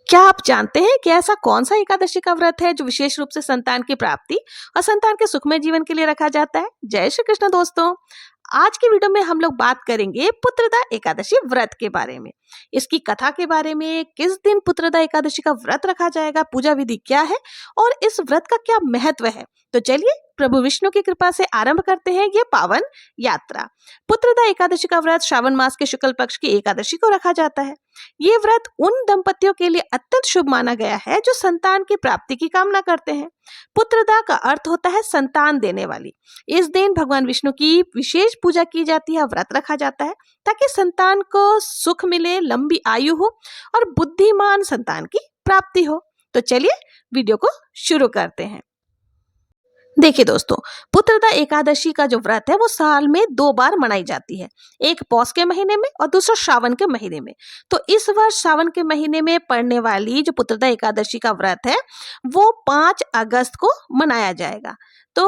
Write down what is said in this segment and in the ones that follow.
क्या आप जानते हैं कि ऐसा कौन सा एकादशी का व्रत है जो विशेष रूप से संतान की प्राप्ति और संतान के सुखमय जीवन के लिए रखा जाता है? जय श्री कृष्ण दोस्तों। आज की वीडियो में हम लोग बात करेंगे पुत्रदा एकादशी व्रत के बारे में, इसकी कथा के बारे में, किस दिन पुत्रदा एकादशी का व्रत रखा जाएगा, पूजा विधि क्या है और इस व्रत का क्या महत्व है। तो चलिए प्रभु विष्णु की कृपा से आरंभ करते हैं ये पावन यात्रा। पुत्रदा एकादशी का व्रत श्रावण मास के शुक्ल पक्ष की एकादशी को रखा जाता है। ये व्रत उन दंपतियों के लिए अत्यंत शुभ माना गया है जो संतान की प्राप्ति की कामना करते हैं। पुत्रदा का अर्थ होता है संतान देने वाली। इस दिन भगवान विष्णु की विशेष पूजा की जाती है, व्रत रखा जाता है ताकि संतान को सुख मिले, लंबी आयु हो और बुद्धिमान संतान की प्राप्ति हो। तो चलिए वीडियो को शुरू करते हैं। देखिए दोस्तों, पुत्रदा एकादशी का जो व्रत है वो साल में 2 बार मनाई जाती है, एक पौष के महीने में और दूसरा श्रावण के महीने में। तो इस वर्ष श्रावण के महीने में पड़ने वाली जो पुत्रदा एकादशी का व्रत है वो 5 अगस्त को मनाया जाएगा। तो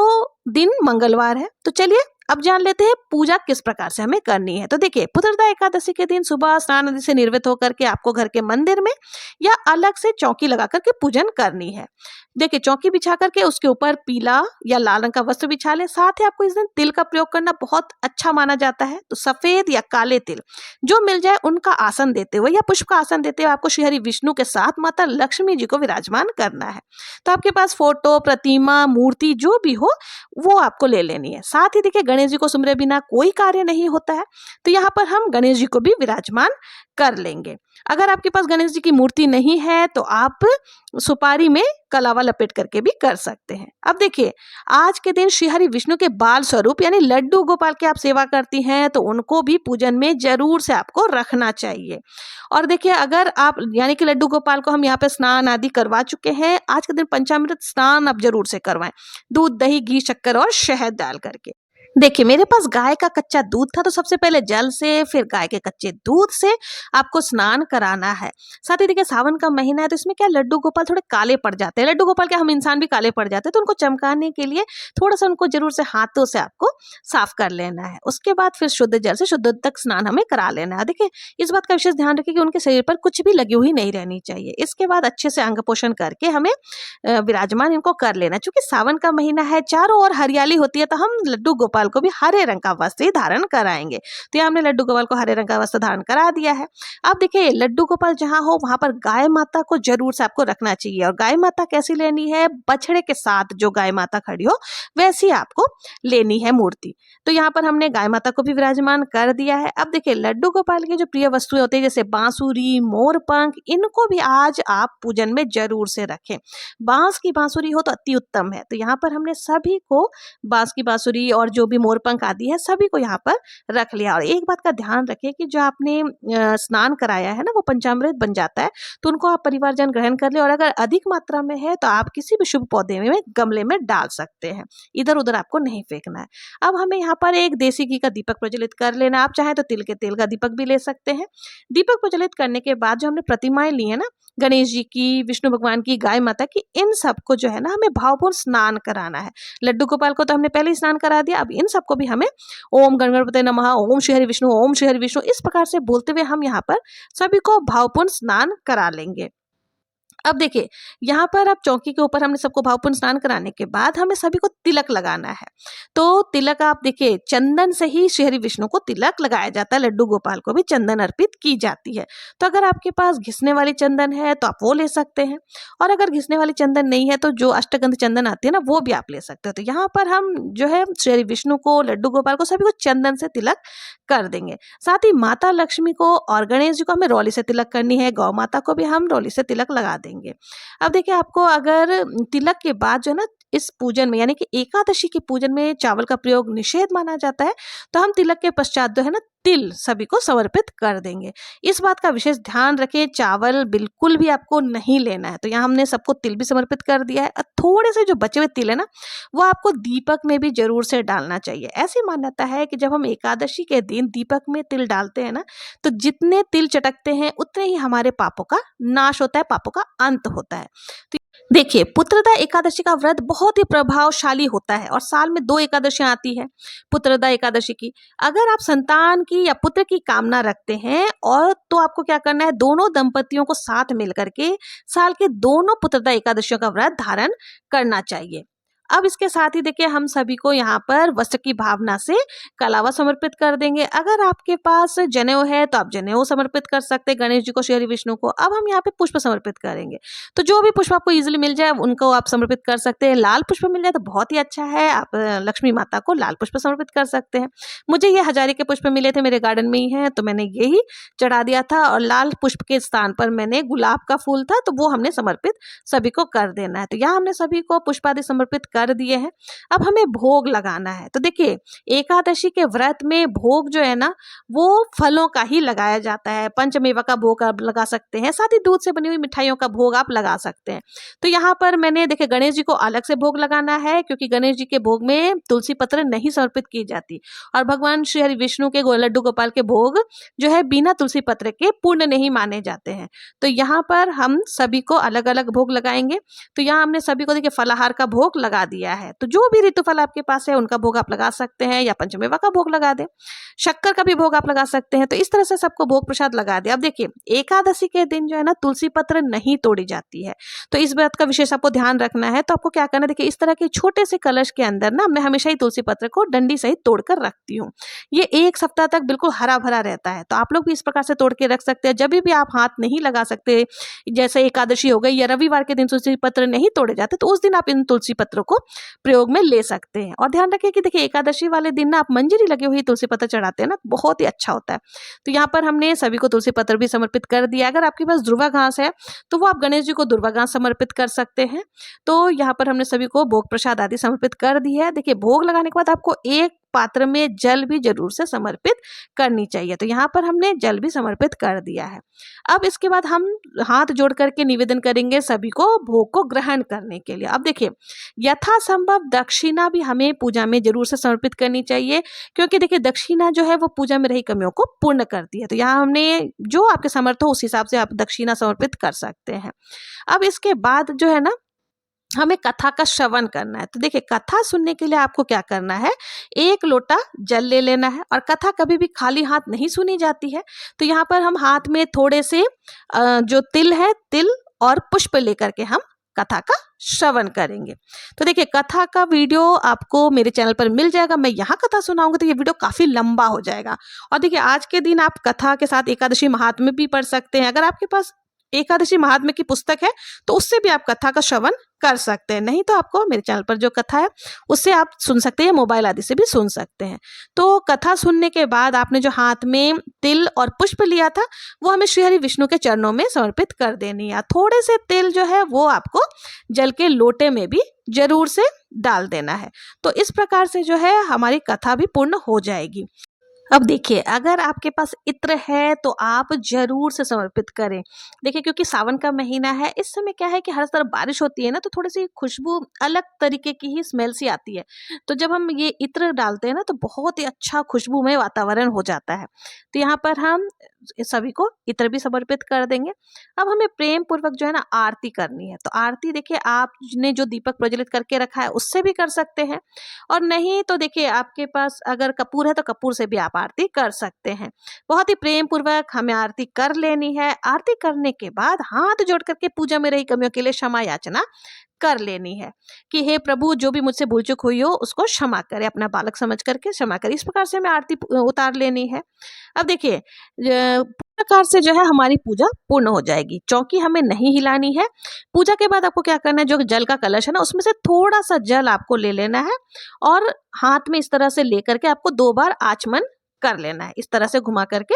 दिन मंगलवार है। तो चलिए अब जान लेते हैं पूजा किस प्रकार से हमें करनी है। तो देखिए, पुत्रदा एकादशी के दिन सुबह स्नान आदि से निर्वृत्त होकर के आपको घर के मंदिर में या अलग से चौकी लगा करके पूजन करनी है। देखिए, चौकी बिछा करके उसके ऊपर पीला या लाल रंग का वस्त्र बिछा ले। साथ ही आपको इस दिन तिल का प्रयोग करना बहुत अच्छा माना जाता है। तो सफेद या काले तिल जो मिल जाए उनका आसन देते हुए या पुष्प का आसन देते हुए आपको श्री हरि विष्णु के साथ माता लक्ष्मी जी को विराजमान करना है। तो आपके पास फोटो, प्रतिमा, मूर्ति जो भी हो वो आपको ले लेनी है। साथ ही देखिए, गणेश जी को सुमरे बिना कोई कार्य नहीं होता है। तो यहाँ पर हम गणेश जी को भी विराजमान कर लेंगे। अगर आपके पास गणेश जी की मूर्ति नहीं है तो आप सुपारी में कलावा लपेट करके भी कर सकते हैं। अब देखिए, आज के दिन श्री हरि विष्णु के बाल स्वरूप यानी लड्डू गोपाल की आप सेवा करती हैं तो उनको भी पूजन में जरूर से आपको रखना चाहिए। और देखिए, अगर आप यानी कि लड्डू गोपाल को हम यहाँ पे स्नान आदि करवा चुके हैं, आज के दिन पंचामृत स्नान आप जरूर से करवाएं, दूध, दही, घी, शक्कर और शहद डाल करके। देखिए, मेरे पास गाय का कच्चा दूध था तो सबसे पहले जल से, फिर गाय के कच्चे दूध से आपको स्नान कराना है। साथ ही देखिए, सावन का महीना है तो इसमें क्या लड्डू गोपाल थोड़े काले पड़ जाते हैं। लड्डू गोपाल क्या, हम इंसान भी काले पड़ जाते हैं। तो उनको चमकाने के लिए थोड़ा सा उनको जरूर से हाथों से आपको साफ कर लेना है। उसके बाद फिर शुद्ध जल से शुद्ध तक स्नान हमें करा लेना है। देखिए, इस बात का विशेष ध्यान रखिए कि उनके शरीर पर कुछ भी लगी हुई नहीं रहनी चाहिए। इसके बाद अच्छे से अंग पोषण करके हमें विराजमान इनको कर लेना। चूंकि सावन का महीना है, चारों ओर हरियाली होती है, तो हम लड्डू गोपाल को भी हरे रंग का वस्त्र ही धारण कराएंगे। तो यहाँ हमने लड्डू गोपाल को हरे रंग का वस्त्र धारण करा दिया है। अब देखिए, लड्डू गोपाल जहाँ हो वहां पर गाय माता को जरूर से आपको रखना चाहिए। और गाय माता कैसी लेनी है, बछड़े के साथ जो गाय माता खड़ी हो वैसी आपको लेनी है मूर्ति। तो यहाँ पर हमने गाय माता को भी विराजमान कर दिया है। अब देखिए, लड्डू गोपाल की जो प्रिय वस्तुएं होती है जैसे बांसुरी, मोरपंख, इनको भी आज आप पूजन में जरूर से रखें। बांस की बांसुरी हो तो अति उत्तम है। तो यहाँ पर हमने सभी को बांस की बांसुरी और जो भी मोरपंख आदि है सभी को यहाँ पर रख लिया। और एक बात का ध्यान रखें कि जो आपने स्नान कराया है ना वो पंचामृत बन जाता है, तो उनको आप परिवारजन ग्रहण कर ले। और अगर अधिक मात्रा में है तो आप किसी भी शुभ पौधे में, गमले में डाल सकते हैं, इधर उधर आपको नहीं फेंकना है। अब हमें यहाँ पर एक देसी घी का दीपक प्रज्वलित कर लेना। आप चाहे तो तिल के तेल का दीपक भी ले सकते हैं। दीपक प्रज्वलित करने के बाद जो हमने प्रतिमाएं ली है ना, गणेश जी की, विष्णु भगवान की, गाय माता की, इन सबको जो है ना हमें भावपूर्ण स्नान कराना है। लड्डू गोपाल को तो हमने पहले ही स्नान करा दिया। अब इन सबको भी हमें ओम गणपते नमः, ओम श्री हरि विष्णु, ओम श्री हरि विष्णु, इस प्रकार से बोलते हुए हम यहाँ पर सभी को भावपूर्ण स्नान करा लेंगे। अब देखिए, यहाँ पर अब चौकी के ऊपर हमने सबको भावपूर्ण स्नान कराने के बाद हमें सभी को तिलक लगाना है। तो तिलक आप देखिए, चंदन से ही श्री हरि विष्णु को तिलक लगाया जाता है, लड्डू गोपाल को भी चंदन अर्पित की जाती है। तो अगर आपके पास घिसने वाली चंदन है तो आप वो ले सकते हैं, और अगर घिसने वाली चंदन नहीं है तो जो अष्टगंध चंदन आती है ना वो भी आप ले सकते हो। तो यहाँ पर हम जो है श्री हरि विष्णु को, लड्डू गोपाल को, सभी को चंदन से तिलक कर देंगे। साथ ही माता लक्ष्मी को और गणेश जी को हमें रौली से तिलक करनी है। गौ माता को भी हम रौली से तिलक लगा देंगे। अब देखिए, आपको अगर तिलक के बाद जो है ना इस पूजन में यानी कि एकादशी के पूजन में चावल का प्रयोग निषेध माना जाता है, तो हम तिलक के पश्चात जो है ना तिल सभी को समर्पित कर देंगे। इस बात का विशेष ध्यान रखें, चावल बिल्कुल भी आपको नहीं लेना है। तो यहाँ हमने सबको तिल भी समर्पित कर दिया है। थोड़े से जो बचे हुए तिल है ना वो आपको दीपक में भी जरूर से डालना चाहिए। ऐसी मान्यता है कि जब हम एकादशी के दिन दीपक में तिल डालते हैं ना, तो जितने तिल चटकते हैं उतने ही हमारे पापों का नाश होता है, पापों का अंत होता है। तो देखिए, पुत्रदा एकादशी का व्रत बहुत ही प्रभावशाली होता है और साल में 2 एकादशियां आती है पुत्रदा एकादशी की। अगर आप संतान की या पुत्र की कामना रखते हैं और तो आपको क्या करना है, दोनों दंपतियों को साथ मिलकर के साल के दोनों पुत्रदा एकादशियों का व्रत धारण करना चाहिए। अब इसके साथ ही देखिए हम सभी को यहाँ पर वस्त्र की भावना से कलावा समर्पित कर देंगे। अगर आपके पास जनेऊ है तो आप जनेऊ समर्पित कर सकते हैं गणेश जी को, श्री हरि विष्णु को। अब हम यहाँ पे पुष्प समर्पित करेंगे, तो जो भी पुष्प आपको इजीली मिल जाए उनको आप समर्पित कर सकते हैं। लाल पुष्प मिल जाए तो बहुत ही अच्छा है, आप लक्ष्मी माता को लाल पुष्प समर्पित कर सकते हैं। मुझे ये हजारे के पुष्प मिले थे, मेरे गार्डन में ही है, तो मैंने यही चढ़ा दिया था। और लाल पुष्प के स्थान पर मैंने गुलाब का फूल था, तो वो हमने समर्पित सभी को कर देना है। तो यहाँ हमने सभी को पुष्प आदि समर्पित कर दिए हैं। अब हमें भोग लगाना है। तो देखिए एकादशी के व्रत में भोग जो है ना वो फलों का ही लगाया जाता है। पंचमेवा का भोग आप लगा सकते हैं, साथ ही दूध से बनी हुई मिठाइयों का भोग आप लगा सकते हैं। तो यहाँ पर मैंने देखिए गणेश जी को अलग से भोग लगाना है, क्योंकि गणेश जी के भोग में तुलसी पत्र नहीं समर्पित की जाती, और भगवान श्री हरि विष्णु के लड्डू गोपाल के भोग जो है बिना तुलसी पत्र के पूर्ण नहीं माने जाते हैं। तो यहाँ पर हम सभी को अलग अलग भोग लगाएंगे। तो यहाँ हमने सभी को देखिए फलाहार का भोग लगा दिया है। तो जो भी ऋतुफल आपके पास है उनका भोग आप लगा सकते हैं, या पंचमेवा का भोग लगा दें, शक्कर का भी भोग आप लगा सकते हैं। तो इस तरह से सबको भोग प्रसाद लगा दें। अब देखिए एकादशी के दिन जो है ना तुलसी पत्र नहीं तोड़ी जाती है, तो इस बात का विशेष आपको ध्यान रखना है। तो आपको क्या करना है, देखिए इस तरह के छोटे से कलश के अंदर ना मैं हमेशा ही तुलसी पत्र को डंडी सहित तोड़कर रखती हूँ। ये 1 सप्ताह तक बिल्कुल हरा भरा रहता है। तो आप लोग भी इस प्रकार से तोड़ के रख सकते हैं। जब भी आप हाथ नहीं लगा सकते, जैसे एकादशी हो गई या रविवार के दिन तुलसी पत्र नहीं तोड़े जाते, तो उस दिन आप इन तुलसी पत्रों को प्रयोग में ले सकते हैं। और ध्यान रखिए कि देखिए एकादशी वाले दिन ना आप मंजरी लगे हुई तुलसी पत्र चढ़ाते हैं ना, बहुत ही अच्छा होता है। तो यहाँ पर हमने सभी को तुलसी पत्र भी समर्पित कर दिया। अगर आपके पास दुर्वा घास है तो वो आप गणेश जी को दुर्वा घास समर्पित कर सकते हैं। तो यहाँ पर हमने सभी को भोग प्रसाद आदि समर्पित कर दिया है। देखिए भोग लगाने के बाद आपको एक पात्र में जल भी जरूर से समर्पित करनी चाहिए। तो यहाँ पर हमने जल भी समर्पित कर दिया है। अब इसके बाद हम हाथ जोड़ करके निवेदन करेंगे सभी को भोग को ग्रहण करने के लिए। अब देखिए यथासंभव दक्षिणा भी हमें पूजा में जरूर से समर्पित करनी चाहिए, क्योंकि देखिए दक्षिणा जो है वो पूजा में रही कमियों को पूर्ण करती है। तो यहाँ हमने जो आपके समर्थ हो उस हिसाब से आप दक्षिणा समर्पित कर सकते हैं। अब इसके बाद जो है ना हमें कथा का श्रवण करना है। तो देखिए कथा सुनने के लिए आपको क्या करना है, 1 लोटा जल ले लेना है। और कथा कभी भी खाली हाथ नहीं सुनी जाती है। तो यहाँ पर हम हाथ में थोड़े से जो तिल है, तिल और पुष्प लेकर के हम कथा का श्रवण करेंगे। तो देखिए कथा का वीडियो आपको मेरे चैनल पर मिल जाएगा। मैं यहाँ कथा सुनाऊंगा तो ये वीडियो काफी लंबा हो जाएगा। और देखिए आज के दिन आप कथा के साथ एकादशी महात्म्य भी पढ़ सकते हैं। अगर आपके पास एकादशी महात्म्य की पुस्तक है तो उससे भी आप कथा का श्रवण कर सकते हैं, नहीं तो आपको मेरे चैनल पर जो कथा है उससे आप सुन सकते हैं, मोबाइल आदि से भी सुन सकते हैं। तो कथा सुनने के बाद आपने जो हाथ में तिल और पुष्प लिया था वो हमें श्री हरि विष्णु के चरणों में समर्पित कर देनी है। थोड़े से तिल जो है वो आपको जल के लोटे में भी जरूर से डाल देना है। तो इस प्रकार से जो है हमारी कथा भी पूर्ण हो जाएगी। अब देखिए अगर आपके पास इत्र है तो आप जरूर से समर्पित करें। देखिए क्योंकि सावन का महीना है, इस समय क्या है कि हर तरफ बारिश होती है ना, तो थोड़ी सी खुशबू अलग तरीके की ही स्मेल सी आती है। तो जब हम ये इत्र डालते हैं ना तो बहुत ही अच्छा खुशबूमय वातावरण हो जाता है। तो यहाँ पर हम सभी को इत्र भी समर्पित कर देंगे। अब हमें प्रेम पूर्वक जो है ना आरती करनी है। तो आरती देखिए आपने जो दीपक प्रज्वलित करके रखा है उससे भी कर सकते हैं, और नहीं तो देखिए आपके पास अगर कपूर है तो कपूर से भी आप आरती कर सकते हैं। बहुत ही प्रेम पूर्वक हमें आरती कर लेनी है। आरती करने के बाद हाथ जोड़ करके पूजा में रही कमियों के लिए क्षमा याचना कर लेनी है कि हे प्रभु जो भी मुझसे भूल चूक हुई हो उसको क्षमा करे, अपना बालक समझ करके क्षमा करे। इस प्रकार से हमें आरती उतार लेनी है। अब देखिए प्रकार से जो है हमारी पूजा पूर्ण हो जाएगी। चौकी हमें नहीं हिलानी है। पूजा के बाद आपको क्या करना है, जो जल का कलश है ना उसमें से थोड़ा सा जल आपको ले लेना है और हाथ में इस तरह से लेकर के आपको 2 बार आचमन कर लेना है। इस तरह से घुमा करके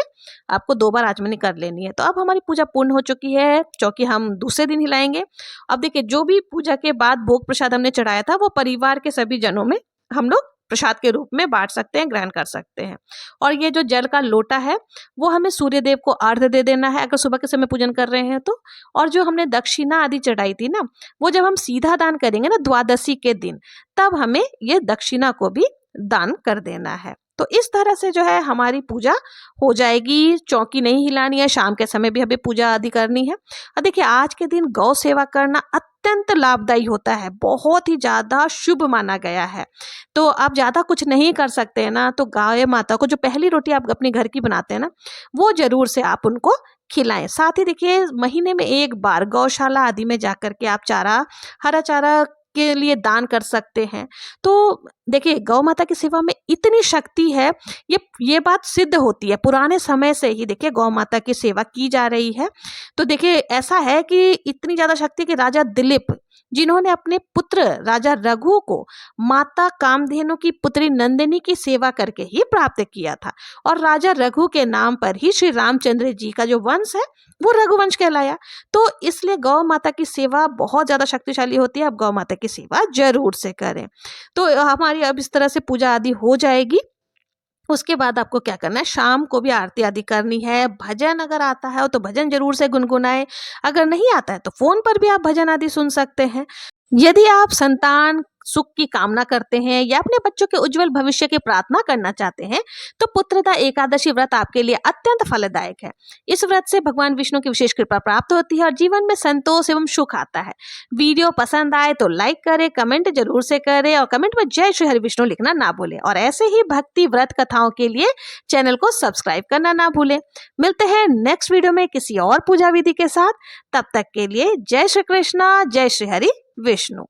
आपको 2 बार आचमनी कर लेनी है। तो अब हमारी पूजा पूर्ण हो चुकी है। चौकी हम दूसरे दिन हिलाएंगे। अब देखिए जो भी पूजा के बाद भोग प्रसाद हमने चढ़ाया था वो परिवार के सभी जनों में हम लोग प्रसाद के रूप में बांट सकते हैं, ग्रहण कर सकते हैं। और ये जो जल का लोटा है वो हमें सूर्य देव को अर्घ्य दे देना है अगर सुबह के समय पूजन कर रहे हैं तो। और जो हमने दक्षिणा आदि चढ़ाई थी ना वो जब हम सीधा दान करेंगे ना द्वादशी के दिन, तब हमें ये दक्षिणा को भी दान कर देना है। तो इस तरह से जो है हमारी पूजा हो जाएगी। चौकी नहीं हिलानी है। शाम के समय भी हमें पूजा आदि करनी है। और देखिए आज के दिन गौ सेवा करना अत्यंत अत्यंत लाभदायी होता है, बहुत ही ज़्यादा शुभ माना गया है। तो आप ज़्यादा कुछ नहीं कर सकते हैं ना, तो गाय माता को जो पहली रोटी आप अपने घर की बनाते हैं ना, वो ज़रूर से आप उनको खिलाएँ। साथ ही देखिए महीने में 1 बार गौशाला आदि में जाकर के आप हरा चारा के लिए दान कर सकते हैं। तो देखिए गौ माता की सेवा में इतनी शक्ति है, ये बात सिद्ध होती है। पुराने समय से ही देखिए गौ माता की सेवा की जा रही है। तो देखिए ऐसा है कि इतनी ज़्यादा शक्ति कि राजा दिलीप, जिन्होंने अपने पुत्र राजा रघु को माता कामधेनु की पुत्री नंदिनी की सेवा करके ही प्राप्त किया था, और राजा रघु के नाम पर ही श्री रामचंद्र जी का जो वंश है वो रघुवंश कहलाया। तो इसलिए गौ माता की सेवा बहुत ज़्यादा शक्तिशाली होती है। आप गौ माता की सेवा जरूर से करें। तो हमारी अब इस तरह से पूजा आदि हो जाएगी। उसके बाद आपको क्या करना है, शाम को भी आरती आदि करनी है। भजन अगर आता है तो भजन जरूर से गुनगुनाएं, अगर नहीं आता है तो फोन पर भी आप भजन आदि सुन सकते हैं। यदि आप संतान सुख की कामना करते हैं या अपने बच्चों के उज्जवल भविष्य की प्रार्थना करना चाहते हैं, तो पुत्रदा एकादशी व्रत आपके लिए अत्यंत फलदायक है। इस व्रत से भगवान विष्णु की विशेष कृपा प्राप्त होती है और जीवन में संतोष एवं सुख आता है। वीडियो पसंद आए तो लाइक करें, कमेंट जरूर से करें और कमेंट में जय श्री हरि विष्णु लिखना ना भूलें। और ऐसे ही भक्ति व्रत कथाओं के लिए चैनल को सब्सक्राइब करना ना भूलें। मिलते हैं नेक्स्ट वीडियो में किसी और पूजा विधि के साथ। तब तक के लिए जय श्री कृष्णा, जय श्री हरि विष्णु।